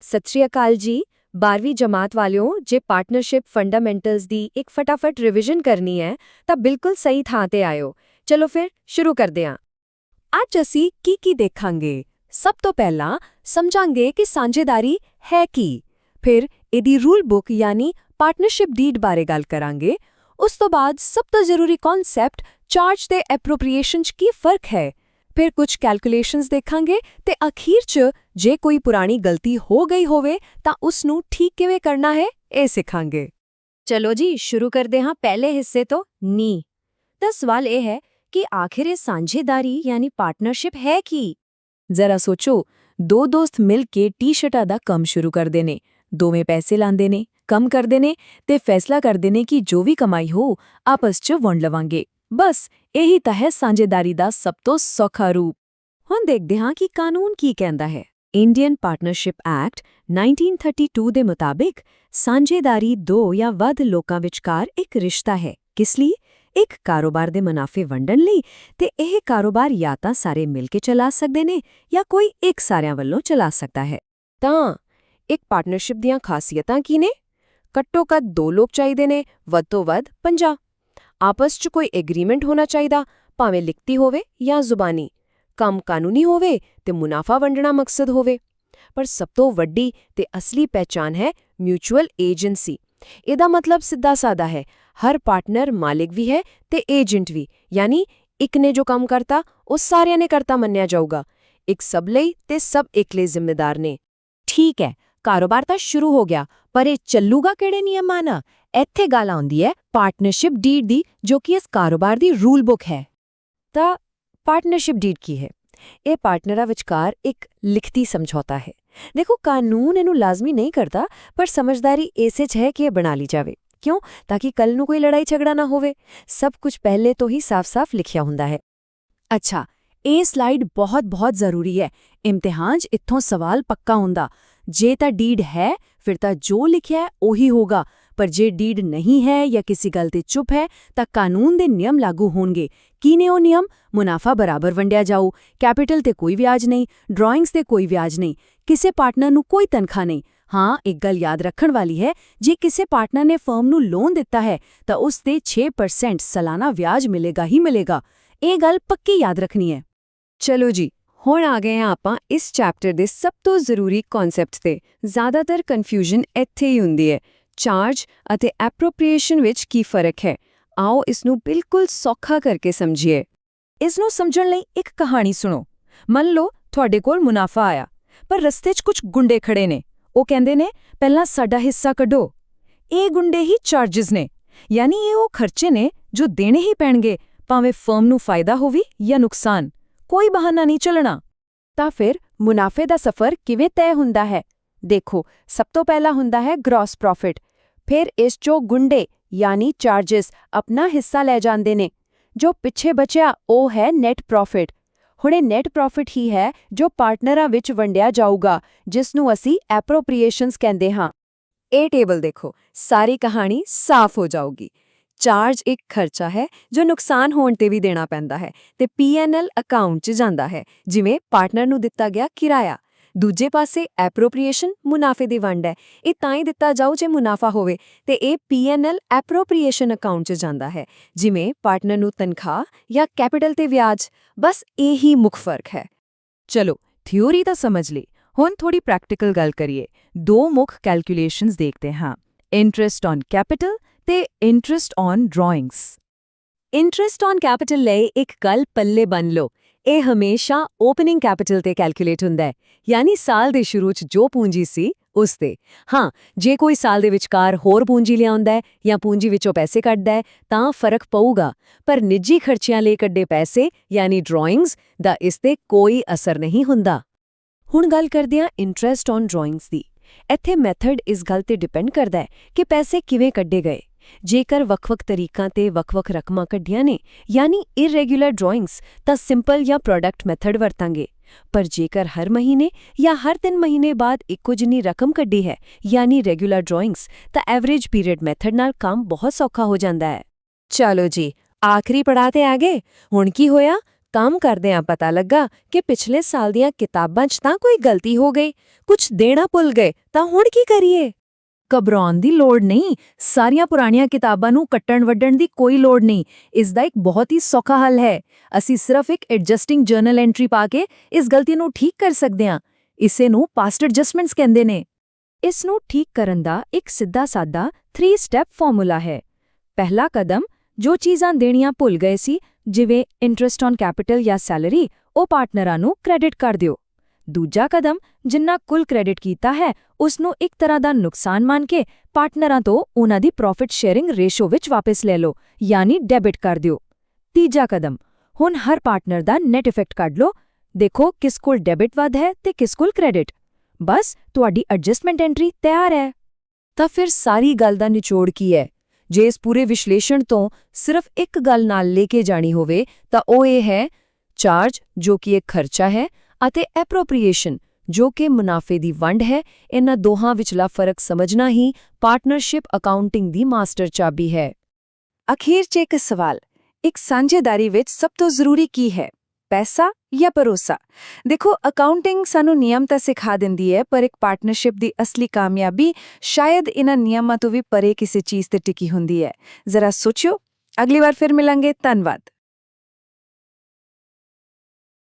ਸਤਿ ਸ਼੍ਰੀ ਅਕਾਲ ਜੀ। 12ਵੀਂ ਜਮਾਤ ਵਾਲਿਓ, ਜੇ ਪਾਰਟਨਰਸ਼ਿਪ ਫੰਡਾਮੈਂਟਲਸ ਦੀ ਇੱਕ ਫਟਾਫਟ ਰਿਵੀਜ਼ਨ ਕਰਨੀ ਹੈ ਤਾਂ ਬਿਲਕੁਲ ਸਹੀ ਥਾਂ ਤੇ ਆਇਓ। ਚਲੋ ਫਿਰ ਸ਼ੁਰੂ ਕਰਦੇ ਹਾਂ। ਅੱਜ ਅਸੀਂ ਕੀ ਦੇਖਾਂਗੇ? ਸਭ ਤੋਂ ਪਹਿਲਾਂ ਸਮਝਾਂਗੇ ਕਿ ਸਾਂਝੇਦਾਰੀ ਹੈ ਕੀ। ਫਿਰ ਇਹਦੀ ਰੂਲ ਬੁੱਕ ਯਾਨੀ ਪਾਰਟਨਰਸ਼ਿਪ ਡੀਡ ਬਾਰੇ ਗੱਲ ਕਰਾਂਗੇ। ਉਸ ਤੋਂ ਬਾਅਦ ਸਭ ਤੋਂ ਜ਼ਰੂਰੀ ਕਨਸੈਪਟ ਚਾਰਜ ਤੇ ਐਪਰੋਪ੍ਰੀਏਸ਼ਨ 'ਚ ਕੀ ਫਰਕ ਹੈ। ਫਿਰ ਕੁਝ ਕੈਲਕੂਲੇਸ਼ਨਸ ਦੇਖਾਂਗੇ ਤੇ ਅਖੀਰ 'ਚ ਜੇ ਕੋਈ ਪੁਰਾਣੀ ਗਲਤੀ ਹੋ ਗਈ ਹੋਵੇ ਤਾਂ ਉਸ ਨੂੰ ਠੀਕ ਕਿਵੇਂ ਕਰਨਾ ਹੈ ਇਹ ਸਿੱਖਾਂਗੇ। ਚਲੋ ਜੀ ਸ਼ੁਰੂ ਕਰਦੇ ਹਾਂ ਪਹਿਲੇ ਹਿੱਸੇ ਤੋਂ ਨੀ। ਤਾਂ ਸਵਾਲ ਇਹ ਹੈ ਕਿ ਆਖਿਰ ਇਹ ਸਾਂਝੇਦਾਰੀ ਯਾਨੀ ਪਾਰਟਨਰਸ਼ਿਪ ਹੈ ਕੀ? ਜ਼ਰਾ ਸੋਚੋ, ਦੋ ਦੋਸਤ ਮਿਲ ਕੇ ਟੀ-ਸ਼ਰਟਾਂ ਦਾ ਕੰਮ ਸ਼ੁਰੂ ਕਰਦੇ ਨੇ। ਦੋਵੇਂ ਪੈਸੇ ਲਾਉਂਦੇ ਨੇ, ਕੰਮ ਕਰਦੇ ਨੇ ਤੇ ਫੈਸਲਾ ਕਰਦੇ ਨੇ ਕਿ ਜੋ ਵੀ ਕਮਾਈ ਹੋ ਆਪਸ 'ਚ ਵੰਡ ਲਵਾਂਗੇ। ਬਸ ਇਹੀ ਤਾਂ ਹੈ ਸਾਂਝੇਦਾਰੀ ਦਾ ਸਭ ਤੋਂ ਸੌਖਾ ਰੂਪ। ਹੁਣ ਦੇਖਦੇ ਹਾਂ ਕਿ ਕਾਨੂੰਨ ਕੀ ਕਹਿੰਦਾ ਹੈ। ਇੰਡੀਅਨ ਪਾਰਟਨਰਸ਼ਿਪ ਐਕਟ 1932 ਦੇ ਮੁਤਾਬਿਕ ਸਾਂਝੇਦਾਰੀ ਦੋ ਜਾਂ ਵੱਧ ਲੋਕਾਂ ਵਿਚਕਾਰ ਇੱਕ ਰਿਸ਼ਤਾ ਹੈ। ਕਿਸ ਲਈ? ਇੱਕ ਕਾਰੋਬਾਰ ਦੇ ਮੁਨਾਫੇ ਵੰਡਣ ਲਈ, ਤੇ ਇਹ ਕਾਰੋਬਾਰ ਜਾਂ ਤਾਂ ਸਾਰੇ ਮਿਲ ਕੇ ਚਲਾ ਸਕਦੇ ਨੇ ਜਾਂ ਕੋਈ ਇੱਕ ਸਾਰਿਆਂ ਵੱਲੋਂ ਚਲਾ ਸਕਦਾ ਹੈ। ਤਾਂ ਇੱਕ ਪਾਰਟਨਰਸ਼ਿਪ ਦੀਆਂ ਖਾਸੀਅਤਾਂ ਕੀ ਨੇ? ਘੱਟੋ-ਘੱਟ 2 ਲੋਕ ਚਾਹੀਦੇ ਨੇ, ਵੱਧ ਤੋਂ ਵੱਧ 50। ਆਪਸ 'ਚ ਕੋਈ ਐਗਰੀਮੈਂਟ ਹੋਣਾ ਚਾਹੀਦਾ, ਭਾਵੇਂ ਲਿਖਤੀ ਹੋਵੇ ਜਾਂ ਜ਼ੁਬਾਨੀ। ਕੰਮ ਕਾਨੂੰਨੀ ਹੋਵੇ ਤੇ ਮੁਨਾਫਾ ਵੰਡਣਾ ਮਕਸਦ ਹੋਵੇ। ਪਰ ਸਭ ਤੋਂ ਵੱਡੀ ਤੇ ਅਸਲੀ ਪਹਿਚਾਨ ਹੈ ਮਿਊਚੁਅਲ ਏਜੰਸੀ। ਇਹਦਾ ਮਤਲਬ ਸਿੱਧਾ-ਸਾਦਾ ਹੈ, ਹਰ ਪਾਰਟਨਰ ਮਾਲਿਕ ਵੀ ਹੈ ਤੇ ਏਜੰਟ ਵੀ, ਯਾਨੀ ਇੱਕ ਨੇ ਜੋ ਕੰਮ ਕਰਤਾ ਉਹ ਸਾਰਿਆਂ ਨੇ ਕਰਤਾ ਮੰਨਿਆ ਜਾਊਗਾ। ਇੱਕ ਸਭ ਲਈ ਤੇ ਸਭ ਇੱਕ ਲਈ ਜ਼ਿੰਮੇਦਾਰ ਨੇ। ਠੀਕ ਹੈ, ਕਾਰੋਬਾਰ ਤਾਂ ਸ਼ੁਰੂ ਹੋ ਗਿਆ, ਪਰ ਇਹ ਚੱਲੂਗਾ ਕਿਹੜੇ ਨਿਯਮਾਂ ਨਾਲ? ਇੱਥੇ ਗੱਲ ਆਉਂਦੀ ਹੈ ਪਾਰਟਨਰਸ਼ਿਪ ਡੀਡ ਦੀ, ਜੋ ਕਿ ਇਸ ਕਾਰੋਬਾਰ ਦੀ ਰੂਲ ਬੁੱਕ ਹੈ। ਤਾਂ ਪਾਰਟਨਰਸ਼ਿਪ ਡੀਡ ਕੀ ਹੈ? ਇਹ ਪਾਰਟਨਰਾਂ ਵਿਚਕਾਰ ਇੱਕ ਲਿਖਤੀ ਸਮਝੌਤਾ ਹੈ। ਦੇਖੋ, ਕਾਨੂੰਨ ਇਹਨੂੰ ਲਾਜ਼ਮੀ ਨਹੀਂ ਕਰਦਾ, ਪਰ ਸਮਝਦਾਰੀ ਇਸੇ 'ਚ ਹੈ ਕਿ ਇਹ ਬਣਾ ਲਈ ਜਾਵੇ। ਕਿਉਂ? ਤਾਂ ਕਿ ਕੱਲ ਨੂੰ ਕੋਈ ਲੜਾਈ ਝਗੜਾ ਨਾ ਹੋਵੇ। ਸਭ ਕੁਝ ਪਹਿਲੇ ਤੋਂ ਹੀ ਸਾਫ਼-ਸਾਫ਼ ਲਿਖਿਆ ਹੁੰਦਾ ਹੈ। ਅੱਛਾ, ਇਹ ਸਲਾਈਡ ਬਹੁਤ ਜ਼ਰੂਰੀ ਹੈ। ਇਮਤਿਹਾਨ 'ਚ ਇੱਥੋਂ ਸਵਾਲ ਪੱਕਾ ਹੁੰਦਾ। ਜੇ ਤਾਂ ਡੀਡ ਹੈ ਫਿਰ ਤਾਂ ਜੋ ਲਿਖਿਆ ਹੈ ਉਹੀ ਹੋਗਾ, ਪਰ ਜੇ ਡੀਡ ਨਹੀਂ ਹੈ ਜਾਂ ਕਿਸੇ ਗੱਲ ਤੇ ਚੁੱਪ ਹੈ ਤਾਂ ਕਾਨੂੰਨ ਦੇ ਨਿਯਮ ਲਾਗੂ ਹੋਣਗੇ। ਕੀ ਨੇ ਉਹ ਨਿਯਮ? ਮੁਨਾਫਾ ਬਰਾਬਰ ਵੰਡਿਆ ਜਾਊ, ਕੈਪੀਟਲ ਤੇ ਕੋਈ ਵਿਆਜ ਨਹੀਂ, ਡਰਾਇੰਗਸ ਤੇ ਕੋਈ ਵਿਆਜ ਨਹੀਂ, ਕਿਸੇ ਪਾਰਟਨਰ ਨੂੰ ਕੋਈ ਤਨਖਾਹ ਨਹੀਂ। ਹਾਂ, ਇੱਕ ਗੱਲ ਯਾਦ ਰੱਖਣ ਵਾਲੀ ਹੈ, ਜੇ ਕਿਸੇ ਪਾਰਟਨਰ ਨੇ ਫਰਮ ਨੂੰ ਲੋਨ ਦਿੱਤਾ ਹੈ ਤਾਂ ਉਸ ਤੇ 6% ਸਾਲਾਨਾ ਵਿਆਜ ਮਿਲੇਗਾ ਹੀ ਮਿਲੇਗਾ। ਇਹ ਗੱਲ ਪੱਕੀ ਯਾਦ ਰੱਖਣੀ ਹੈ। ਚਲੋ ਜੀ, ਹੁਣ ਆ ਗਏ ਹਾਂ ਆਪਾਂ ਇਸ ਚੈਪਟਰ ਦੇ ਸਭ ਤੋਂ ਜ਼ਰੂਰੀ ਕਨਸੈਪਟ ਤੇ। ਜ਼ਿਆਦਾਤਰ ਕਨਫਿਊਜ਼ਨ ਇੱਥੇ ਹੀ ਹੁੰਦੀ ਹੈ, ਚਾਰਜ ਅਤੇ ਐਪਰੋਪ੍ਰੀਏਸ਼ਨ ਵਿੱਚ ਕੀ ਫਰਕ ਹੈ। ਆਓ ਇਸ ਨੂੰ ਬਿਲਕੁਲ ਸੌਖਾ ਕਰਕੇ ਸਮਝੀਏ। ਇਸ ਨੂੰ ਸਮਝਣ ਲਈ ਇੱਕ ਕਹਾਣੀ ਸੁਣੋ। ਮੰਨ ਲਓ ਤੁਹਾਡੇ ਕੋਲ ਮੁਨਾਫਾ ਆਇਆ, ਪਰ ਰਸਤੇ 'ਚ ਕੁਝ ਗੁੰਡੇ ਖੜੇ ਨੇ। ਉਹ ਕਹਿੰਦੇ ਨੇ, ਪਹਿਲਾਂ ਸਾਡਾ ਹਿੱਸਾ ਕੱਢੋ। ਇਹ ਗੁੰਡੇ ਹੀ ਚਾਰਜਸ ਨੇ, ਯਾਨੀ ਇਹ ਉਹ ਖਰਚੇ ਨੇ ਜੋ ਦੇਣੇ ਹੀ ਪੈਣਗੇ, ਭਾਵੇਂ ਫਰਮ ਨੂੰ ਫਾਇਦਾ ਹੋਵੇ ਜਾਂ ਨੁਕਸਾਨ। ਕੋਈ ਬਹਾਨਾ ਨਹੀਂ ਚੱਲਣਾ। ਤਾਂ ਫਿਰ ਮੁਨਾਫੇ ਦਾ ਸਫ਼ਰ ਕਿਵੇਂ ਤੈਅ ਹੁੰਦਾ ਹੈ? ਦੇਖੋ, ਸਭ ਤੋਂ ਪਹਿਲਾਂ ਹੁੰਦਾ ਹੈ ਗ੍ਰੌਸ ਪ੍ਰੋਫਿਟ। ਫਿਰ ਇਸ 'ਚੋਂ ਗੁੰਡੇ ਯਾਨੀ ਚਾਰਜਸ ਆਪਣਾ ਹਿੱਸਾ ਲੈ ਜਾਂਦੇ ਨੇ। ਜੋ ਪਿੱਛੇ ਬਚਿਆ ਉਹ ਹੈ ਨੈਟ ਪ੍ਰੋਫਿਟ। ਹੁਣ ਇਹ ਨੈਟ ਪ੍ਰੋਫਿਟ ਹੀ ਹੈ ਜੋ ਪਾਰਟਨਰਾਂ ਵਿੱਚ ਵੰਡਿਆ ਜਾਊਗਾ, ਜਿਸ ਨੂੰ ਅਸੀਂ ਐਪਰੋਪ੍ਰੀਏਸ਼ਨਸ ਕਹਿੰਦੇ ਹਾਂ। ਇਹ ਟੇਬਲ ਦੇਖੋ, ਸਾਰੀ ਕਹਾਣੀ ਸਾਫ਼ ਹੋ ਜਾਊਗੀ। ਚਾਰਜ ਇੱਕ ਖਰਚਾ ਹੈ ਜੋ ਨੁਕਸਾਨ ਹੋਣ ਤੇ ਵੀ ਦੇਣਾ ਪੈਂਦਾ ਹੈ ਤੇ P&L ਅਕਾਊਂਟ 'ਚ ਜਾਂਦਾ ਹੈ, ਜਿਵੇਂ ਪਾਰਟਨਰ ਨੂੰ ਦਿੱਤਾ ਗਿਆ ਕਿਰਾਇਆ। ਦੂਜੇ ਪਾਸੇ ਐਪਰੋਪ੍ਰੀਏਸ਼ਨ ਮੁਨਾਫੇ ਦੀ ਵੰਡ ਹੈ। ਇਹ ਤਾਂ ਹੀ ਦਿੱਤਾ ਜਾਊ ਜੇ ਮੁਨਾਫਾ ਹੋਵੇ, ਤੇ ਇਹ P&L ਐਪਰੋਪ੍ਰੀਏਸ਼ਨ ਅਕਾਊਂਟ 'ਚ ਜਾਂਦਾ ਹੈ, ਜਿਵੇਂ ਪਾਰਟਨਰ ਨੂੰ ਤਨਖਾਹ ਜਾਂ ਕੈਪੀਟਲ ਤੇ ਵਿਆਜ। ਬਸ ਇਹੀ ਮੁੱਖ ਫਰਕ ਹੈ। ਚਲੋ, ਥਿਊਰੀ ਤਾਂ ਸਮਝ ਲਈ, ਹੁਣ ਥੋੜੀ ਪ੍ਰੈਕਟੀਕਲ ਗੱਲ ਕਰੀਏ। ਦੋ ਮੁੱਖ ਕੈਲਕੂਲੇਸ਼ਨਸ ਦੇਖਦੇ ਹਾਂ, ਇੰਟਰਸਟ ਔਨ ਕੈਪੀਟਲ ਤੇ interest on drawings. Interest on capital ਲਈ ਇੱਕ ਗੱਲ ਪੱਲੇ ਬੰਨ੍ਹ ਲਓ, ਇਹ ਹਮੇਸ਼ਾ ਓਪਨਿੰਗ ਕੈਪੀਟਲ ਤੇ ਕੈਲਕੂਲੇਟ ਹੁੰਦਾ ਹੈ, ਯਾਨੀ ਸਾਲ ਦੇ ਸ਼ੁਰੂ 'ਚ ਜੋ ਪੂੰਜੀ ਸੀ ਉਸ ਤੇ। ਹਾਂ, ਜੇ ਕੋਈ ਸਾਲ ਦੇ ਵਿਚਕਾਰ ਹੋਰ ਪੂੰਜੀ ਲਿਆਉਂਦਾ ਹੈ ਜਾਂ ਪੂੰਜੀ ਵਿੱਚੋਂ ਪੈਸੇ ਕੱਢਦਾ ਹੈ ਤਾਂ ਫਰਕ ਪਊਗਾ, ਪਰ ਨਿੱਜੀ ਖਰਚਿਆਂ ਲਈ ਕੱਢੇ ਪੈਸੇ ਯਾਨੀ ਡਰਾਇੰਗਸ ਦਾ ਇਸ ਤੇ ਕੋਈ ਅਸਰ ਨਹੀਂ ਹੁੰਦਾ। ਹੁਣ ਗੱਲ ਕਰਦੇ ਹਾਂ ਇੰਟਰਸਟ ਔਨ ਡਰਾਇੰਗਸ ਦੀ। ਇੱਥੇ ਮੈਥਡ ਇਸ ਗੱਲ ਤੇ ਡਿਪੈਂਡ ਕਰਦਾ ਹੈ ਕਿ ਪੈਸੇ ਕਿਵੇਂ ਕੱਢੇ ਗਏ। ਜੇਕਰ ਵੱਖ-ਵੱਖ ਤਰੀਕਾਂ ਤੇ ਵੱਖ-ਵੱਖ ਰਕਮਾਂ ਕੱਢੀਆਂ ਨੇ, ਯਾਨੀ ਇਰੈਗੂਲਰ ਡਰਾਇੰਗਸ, ਤਾਂ ਸਿੰਪਲ ਜਾਂ ਪ੍ਰੋਡਕਟ ਮੈਥਡ ਵਰਤਾਂਗੇ। ਪਰ ਜੇਕਰ ਹਰ ਮਹੀਨੇ ਜਾਂ ਹਰ 3 ਮਹੀਨੇ ਬਾਅਦ ਇੱਕੋ ਜਿੰਨੀ ਰਕਮ ਕੱਢੀ ਹੈ, ਯਾਨੀ ਰੈਗੂਲਰ ਡਰਾਇੰਗਸ, ਤਾਂ ਐਵਰੇਜ ਪੀਰੀਅਡ ਮੈਥਡ ਨਾਲ ਕੰਮ ਬਹੁਤ ਸੌਖਾ ਹੋ ਜਾਂਦਾ ਹੈ। ਚਲੋ ਜੀ, ਆਖਰੀ ਪੜਾਅ ਤੇ ਆ ਗਏ। ਹੁਣ ਕੀ ਹੋਇਆ? ਕੰਮ ਕਰਦਿਆਂ ਪਤਾ ਲੱਗਾ ਕਿ ਪਿਛਲੇ ਸਾਲ ਦੀਆਂ ਕਿਤਾਬਾਂ 'ਚ ਤਾਂ ਕੋਈ ਗਲਤੀ ਹੋ ਗਈ, ਕੁਝ ਦੇਣਾ ਭੁੱਲ ਗਏ, ਤਾਂ ਹੁਣ ਕੀ ਕਰੀਏ? ਘਬਰਾਉਣ ਦੀ ਲੋੜ ਨਹੀਂ। ਸਾਰੀਆਂ ਪੁਰਾਣੀਆਂ ਕਿਤਾਬਾਂ ਨੂੰ ਕੱਟਣ-ਵੱਢਣ ਦੀ ਕੋਈ ਲੋੜ ਨਹੀਂ। ਇਸ ਦਾ ਇੱਕ ਬਹੁਤ ਹੀ ਸੌਖਾ ਹੱਲ ਹੈ। ਅਸੀਂ ਸਿਰਫ ਇੱਕ ਐਡਜਸਟਿੰਗ ਜਰਨਲ ਐਂਟਰੀ ਪਾ ਕੇ ਇਸ ਗਲਤੀ ਨੂੰ ਠੀਕ ਕਰ ਸਕਦੇ ਹਾਂ। ਇਸੇ ਨੂੰ ਪਾਸਟ ਐਡਜਸਟਮੈਂਟਸ ਕਹਿੰਦੇ ਨੇ। ਇਸ ਨੂੰ ਠੀਕ ਕਰਨ ਦਾ ਇੱਕ ਸਿੱਧਾ-ਸਾਦਾ 3 ਸਟੈਪ ਫਾਰਮੂਲਾ ਹੈ। ਪਹਿਲਾ ਕਦਮ, ਜੋ ਚੀਜ਼ਾਂ ਦੇਣੀਆਂ ਭੁੱਲ ਗਏ ਸੀ, ਜਿਵੇਂ ਇੰਟਰਸਟ ਔਨ ਕੈਪੀਟਲ ਜਾਂ ਸੈਲਰੀ, ਉਹ ਪਾਰਟਨਰਾਂ ਨੂੰ ਕ੍ਰੈਡਿਟ ਕਰ ਦਿਓ। ਦੂਜਾ ਕਦਮ, ਜਿੰਨਾ ਕੁੱਲ ਕ੍ਰੈਡਿਟ ਕੀਤਾ ਹੈ ਉਸ ਨੂੰ ਇੱਕ ਤਰ੍ਹਾਂ ਦਾ ਨੁਕਸਾਨ ਮੰਨ ਕੇ ਪਾਰਟਨਰਾਂ ਤੋਂ ਉਹਨਾਂ ਦੀ ਪ੍ਰੋਫਿਟ ਸ਼ੇਅਰਿੰਗ ਰੇਸ਼ੋ ਵਿੱਚ ਵਾਪਸ ਲੈ ਲਓ, ਯਾਨੀ ਡੈਬਿਟ ਕਰ ਦਿਓ। ਤੀਜਾ ਕਦਮ, ਹੁਣ ਹਰ ਪਾਰਟਨਰ ਦਾ ਨੈਟ ਇਫੈਕਟ ਕੱਢ ਲਓ। ਦੇਖੋ ਕਿਸ ਕੋਲ ਡੈਬਿਟ ਵੱਧ ਹੈ ਤੇ ਕਿਸ ਕੋਲ ਕ੍ਰੈਡਿਟ। ਬਸ ਤੁਹਾਡੀ ਐਡਜਸਟਮੈਂਟ ਐਂਟਰੀ ਤਿਆਰ ਹੈ। ਤਾਂ ਫਿਰ ਸਾਰੀ ਗੱਲ ਦਾ ਨਿਚੋੜ ਕੀ ਹੈ? ਜੇ ਇਸ ਪੂਰੇ ਵਿਸ਼ਲੇਸ਼ਣ ਤੋਂ ਸਿਰਫ ਇੱਕ ਗੱਲ ਨਾਲ ਲੈ ਕੇ ਜਾਣੀ ਹੋਵੇ ਤਾਂ ਉਹ ਇਹ ਹੈ, ਚਾਰਜ ਜੋ ਕਿ ਇੱਕ ਖਰਚਾ ਹੈ ਅਤੇ ਐਪਰੋਪ੍ਰੀਏਸ਼ਨ ਜੋ ਕਿ ਮੁਨਾਫੇ ਦੀ ਵੰਡ ਹੈ। ਇਹਨਾਂ ਦੋਹਾਂ ਵਿਚਲਾ ਫਰਕ ਸਮਝਣਾ ਹੀ ਪਾਰਟਨਰਸ਼ਿਪ ਅਕਾਊਂਟਿੰਗ ਦੀ ਮਾਸਟਰ ਚਾਬੀ ਹੈ। ਅਖੀਰ 'ਚ ਇੱਕ ਸਵਾਲ, ਇੱਕ ਸਾਂਝੇਦਾਰੀ ਵਿੱਚ ਸਭ ਤੋਂ ਜ਼ਰੂਰੀ ਕੀ ਹੈ, ਪੈਸਾ ਜਾਂ ਭਰੋਸਾ? ਦੇਖੋ, ਅਕਾਊਂਟਿੰਗ ਸਾਨੂੰ ਨਿਯਮ ਤਾਂ ਸਿਖਾ ਦਿੰਦੀ ਹੈ, ਪਰ ਇੱਕ ਪਾਰਟਨਰਸ਼ਿਪ ਦੀ ਅਸਲੀ ਕਾਮਯਾਬੀ ਸ਼ਾਇਦ ਇਹਨਾਂ ਨਿਯਮਾਂ ਤੋਂ ਵੀ ਪਰੇ ਕਿਸੇ ਚੀਜ਼ ਤੇ ਟਿਕੀ ਹੁੰਦੀ ਹੈ। ਜ਼ਰਾ ਸੋਚਿਓ। ਅਗਲੀ ਵਾਰ ਫਿਰ ਮਿਲਾਂਗੇ। ਧੰਨਵਾਦ।